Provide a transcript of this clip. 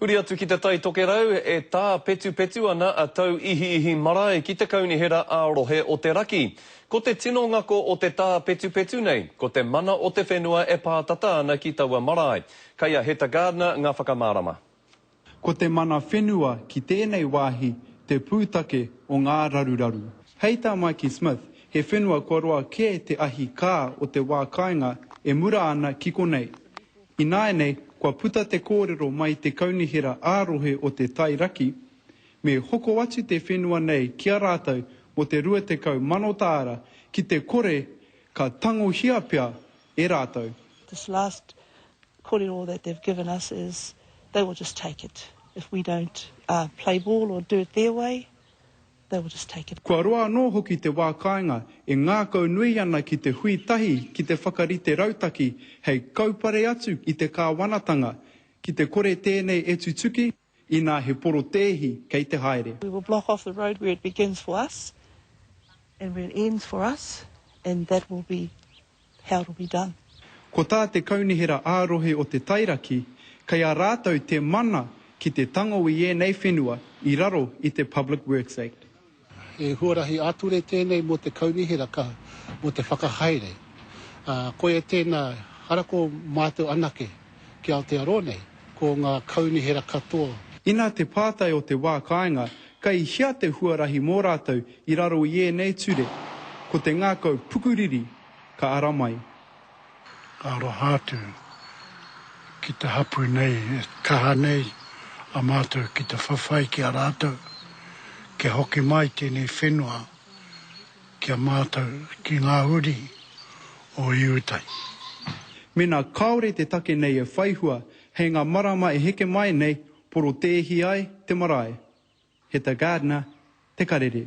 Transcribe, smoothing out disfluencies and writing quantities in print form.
Huri atu ki te tai tokerau e tā petu ana a tau ihi marae ki te kaunihera ārohe o te raki. Ko te tino ngako o te tā petu nei, ko te mana o te whenua e pātata ana ki taua marae. Kaia Heta Gardner ngā whakamārama. Ko te mana whenua ki tēnei wāhi te pūtake o ngā raruraru. Hei tā Mikey Smith, he whenua koroa kē te ahi kā o te wā kāinga e mura ana ki konei. I nāenei, kua puta te kōrero mai te kaunihera ārohe o te tai raki, me hoko atu te whenua nei kia rātou o te 20 manotāra ki te kore ka tangohia pia e rātou. This last kōrero that they've given us is they will just take it. If we don't play ball or do it their way, they will just take it. Kua roa anō hoki te wā kāinga e ngākau nui ana ki te hui tahi ki te whakarite rautaki hei kaupare atu i te kāwanatanga ki te kore tēnei e tutuki I nā he poro tehi kei te haere. We will block off the road where it begins for us and where it ends for us, and that will be how it will be done. Ko tā te kaunihera ārohe o te tairaki, kei a rātou te mana ki te tango I ēnei whenua I raro I te Public Works Act. E huarahi ature tēnei mo te kaunihera ka, mo te whakahaere. Ko e tēnā harako mātou anake ki Aotearoa nei, ko ngā kaunihera katoa. Ina te pātai o te wā kāinga, kai hia te huarahi mō rātou I raro I ēnei ture, ko te ngākau pukuriri ka ara mai. Arohatu ki te hapu nei, kaha nei, a mātou ki te whawhai ki a rātou, ke hoki mai tēnei whenua, ki a mātou ki ngā uri o iutai. Mena kaore te take nei e whaihua, hei ngā marama e heke mai nei, poro tēhi ai te marae. Heta Gardner, te karere.